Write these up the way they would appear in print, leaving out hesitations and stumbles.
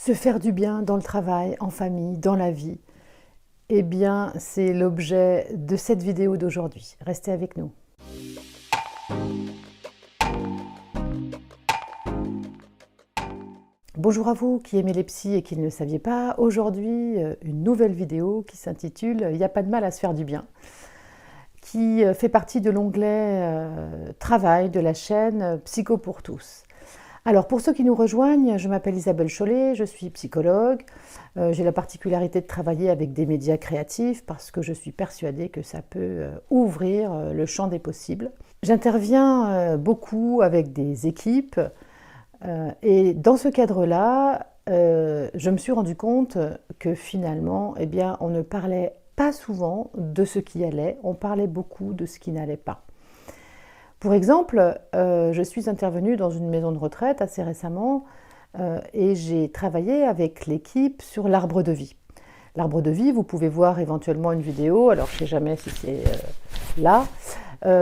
Se faire du bien dans le travail, en famille, dans la vie, eh bien, c'est l'objet de cette vidéo d'aujourd'hui. Restez avec nous. Bonjour à vous qui aimez les psys et qui ne le saviez pas. Aujourd'hui, une nouvelle vidéo qui s'intitule « Il n'y a pas de mal à se faire du bien », qui fait partie de l'onglet Travail de la chaîne Psycho pour tous. Alors, pour ceux qui nous rejoignent, je m'appelle Isabelle Chollet, je suis psychologue. J'ai la particularité de travailler avec des médias créatifs parce que je suis persuadée que ça peut ouvrir le champ des possibles. J'interviens beaucoup avec des équipes et dans ce cadre-là, je me suis rendu compte que finalement, eh bien, on ne parlait pas souvent de ce qui allait, on parlait beaucoup de ce qui n'allait pas. Pour exemple, je suis intervenue dans une maison de retraite assez récemment et j'ai travaillé avec l'équipe sur l'arbre de vie. L'arbre de vie, vous pouvez voir éventuellement une vidéo, alors je ne sais jamais si c'est là,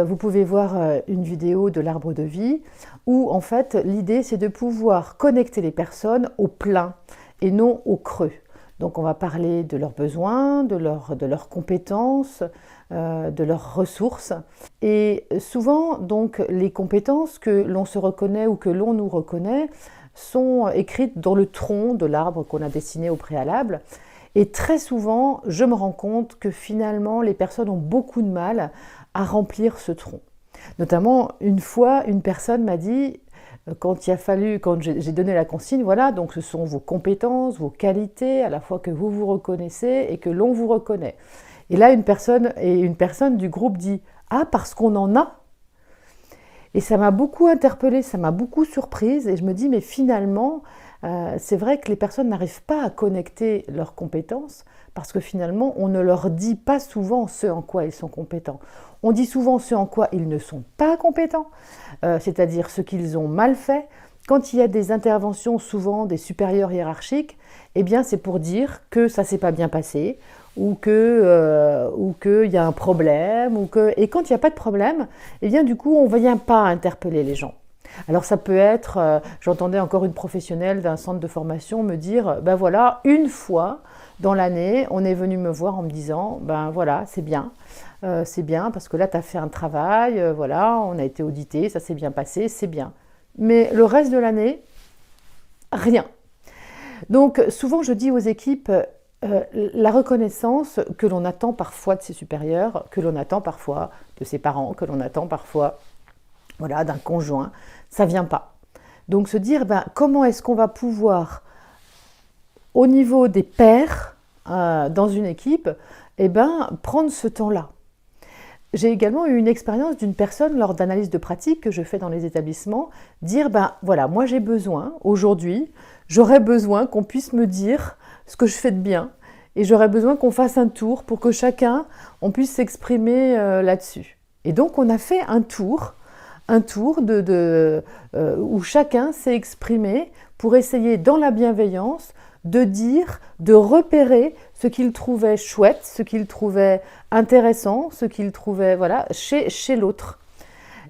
vous pouvez voir une vidéo de l'arbre de vie où en fait l'idée c'est de pouvoir connecter les personnes au plein et non au creux. Donc on va parler de leurs besoins, de leurs compétences, de leurs ressources. Et souvent, donc, les compétences que l'on se reconnaît ou que l'on nous reconnaît sont écrites dans le tronc de l'arbre qu'on a dessiné au préalable. Et très souvent, je me rends compte que finalement, les personnes ont beaucoup de mal à remplir ce tronc. Notamment, une fois, une personne m'a dit, quand j'ai donné la consigne, voilà, donc ce sont vos compétences, vos qualités, à la fois que vous vous reconnaissez et que l'on vous reconnaît. Et là, une personne du groupe dit « Ah, parce qu'on en a ?» Et ça m'a beaucoup interpellée, ça m'a beaucoup surprise, et je me dis « Mais finalement, c'est vrai que les personnes n'arrivent pas à connecter leurs compétences, parce que finalement, on ne leur dit pas souvent ce en quoi ils sont compétents. On dit souvent ce en quoi ils ne sont pas compétents, c'est-à-dire ce qu'ils ont mal fait. Quand il y a des interventions, souvent des supérieurs hiérarchiques, eh bien c'est pour dire que ça ne s'est pas bien passé, ou qu'il y a un problème, et quand il n'y a pas de problème, eh bien du coup on ne vient pas interpeller les gens. Alors ça peut être, j'entendais encore une professionnelle d'un centre de formation me dire, ben voilà, une fois dans l'année, on est venu me voir en me disant, ben voilà, c'est bien parce que là tu as fait un travail, voilà, on a été audité, ça s'est bien passé, c'est bien. Mais le reste de l'année, rien. Donc souvent je dis aux équipes, la reconnaissance que l'on attend parfois de ses supérieurs, que l'on attend parfois de ses parents, que l'on attend parfois voilà, d'un conjoint, ça ne vient pas. Donc se dire, ben, comment est-ce qu'on va pouvoir, au niveau des pairs, dans une équipe, eh ben, prendre ce temps-là. J'ai également eu une expérience d'une personne lors d'analyse de pratique que je fais dans les établissements, dire, ben voilà, moi j'ai besoin, aujourd'hui, j'aurais besoin qu'on puisse me dire ce que je fais de bien, et j'aurais besoin qu'on fasse un tour pour que chacun, on puisse s'exprimer là-dessus. Et donc on a fait un tour où chacun s'est exprimé pour essayer dans la bienveillance de dire, de repérer ce qu'il trouvait chouette, ce qu'il trouvait intéressant, ce qu'il trouvait voilà, chez l'autre.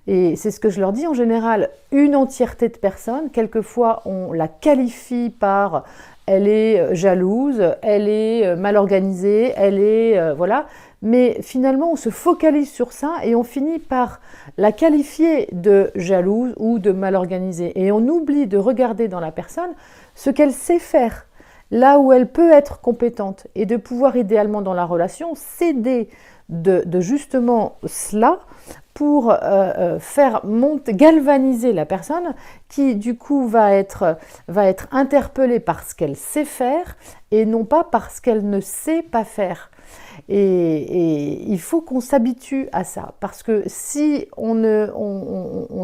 Et c'est ce que je leur dis en général, une entièreté de personnes, quelquefois on la qualifie par elle est jalouse, elle est mal organisée, elle est voilà, mais finalement on se focalise sur ça et on finit par la qualifier de jalouse ou de mal organisée et on oublie de regarder dans la personne ce qu'elle sait faire, là où elle peut être compétente et de pouvoir idéalement dans la relation s'aider de justement cela pour faire galvaniser la personne qui du coup va être interpellée par ce qu'elle sait faire et non pas par ce qu'elle ne sait pas faire. Et il faut qu'on s'habitue à ça parce que si on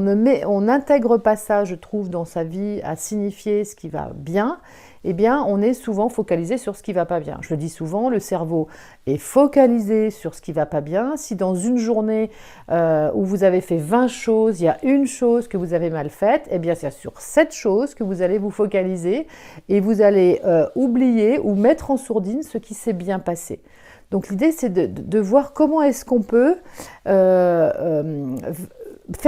n'intègre pas ça, je trouve, dans sa vie à signifier ce qui va bien, eh bien, on est souvent focalisé sur ce qui ne va pas bien. Je le dis souvent, le cerveau est focalisé sur ce qui ne va pas bien. Si dans une journée où vous avez fait 20 choses, il y a une chose que vous avez mal faite, eh bien, c'est sur cette chose que vous allez vous focaliser et vous allez oublier ou mettre en sourdine ce qui s'est bien passé. Donc l'idée, c'est de voir comment est-ce qu'on peut faire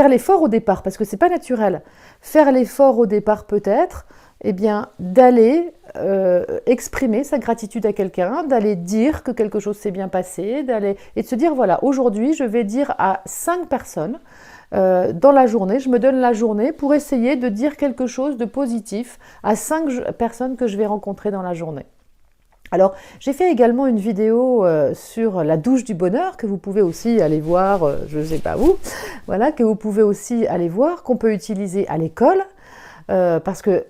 l'effort au départ, parce que ce n'est pas naturel. Faire l'effort au départ peut-être, eh bien, d'aller exprimer sa gratitude à quelqu'un, d'aller dire que quelque chose s'est bien passé, et de se dire, voilà, aujourd'hui, je vais dire à 5 personnes dans la journée, je me donne la journée pour essayer de dire quelque chose de positif à 5 personnes que je vais rencontrer dans la journée. Alors, j'ai fait également une vidéo sur la douche du bonheur que vous pouvez aussi aller voir, je ne sais pas où, voilà, que vous pouvez aussi aller voir, qu'on peut utiliser à l'école. Parce que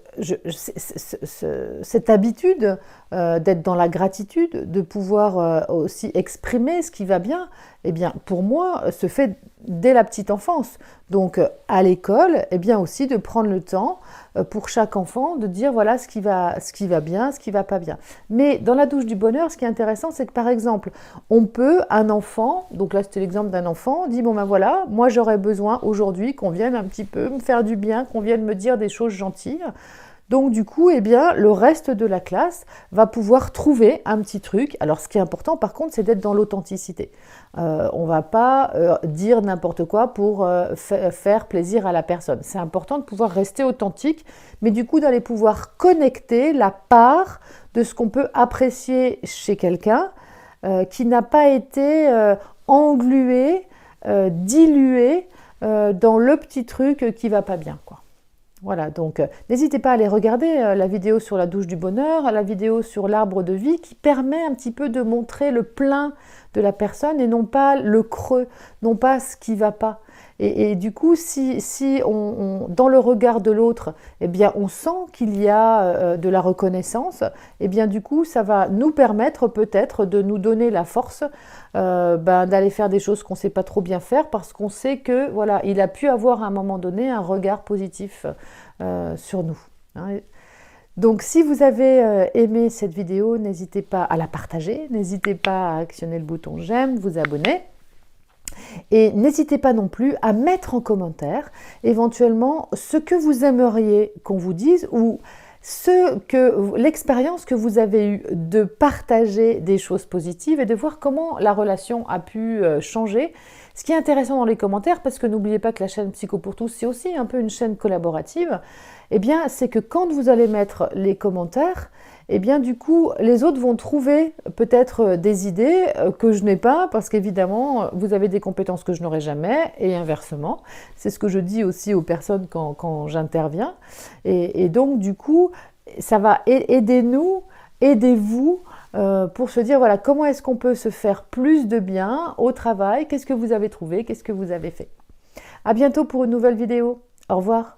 cette habitude d'être dans la gratitude, de pouvoir aussi exprimer ce qui va bien, eh bien, pour moi, se fait dès la petite enfance. Donc, à l'école, eh bien aussi de prendre le temps pour chaque enfant de dire voilà ce qui va bien, ce qui va pas bien. Mais dans la douche du bonheur, ce qui est intéressant, c'est que par exemple, un enfant, donc là c'était l'exemple d'un enfant, dit bon ben voilà, moi j'aurais besoin aujourd'hui qu'on vienne un petit peu me faire du bien, qu'on vienne me dire des choses gentilles. Donc du coup, eh bien, le reste de la classe va pouvoir trouver un petit truc. Alors ce qui est important par contre, c'est d'être dans l'authenticité. On ne va pas dire n'importe quoi pour faire plaisir à la personne. C'est important de pouvoir rester authentique, mais du coup d'aller pouvoir connecter la part de ce qu'on peut apprécier chez quelqu'un qui n'a pas été englué, dilué dans le petit truc qui va pas bien, quoi. Voilà, donc n'hésitez pas à aller regarder la vidéo sur la douche du bonheur, la vidéo sur l'arbre de vie qui permet un petit peu de montrer le plein de la personne et non pas le creux, non pas ce qui ne va pas. Et du coup, si dans le regard de l'autre, eh bien, on sent qu'il y a de la reconnaissance, eh bien, du coup, ça va nous permettre peut-être de nous donner la force d'aller faire des choses qu'on ne sait pas trop bien faire parce qu'on sait que voilà, il a pu avoir à un moment donné un regard positif sur nous. Hein. Donc, si vous avez aimé cette vidéo, n'hésitez pas à la partager, n'hésitez pas à actionner le bouton j'aime, vous abonner. Et n'hésitez pas non plus à mettre en commentaire éventuellement ce que vous aimeriez qu'on vous dise ou l'expérience que vous avez eue de partager des choses positives et de voir comment la relation a pu changer. Ce qui est intéressant dans les commentaires, parce que n'oubliez pas que la chaîne Psycho pour tous, c'est aussi un peu une chaîne collaborative, eh bien, c'est que quand vous allez mettre les commentaires, eh bien, du coup, les autres vont trouver peut-être des idées que je n'ai pas, parce qu'évidemment, vous avez des compétences que je n'aurai jamais, et inversement. C'est ce que je dis aussi aux personnes quand j'interviens. Et donc, du coup, ça va aider-nous, aidez-vous pour se dire, voilà, comment est-ce qu'on peut se faire plus de bien au travail? Qu'est-ce que vous avez trouvé? Qu'est-ce que vous avez fait? À bientôt pour une nouvelle vidéo. Au revoir.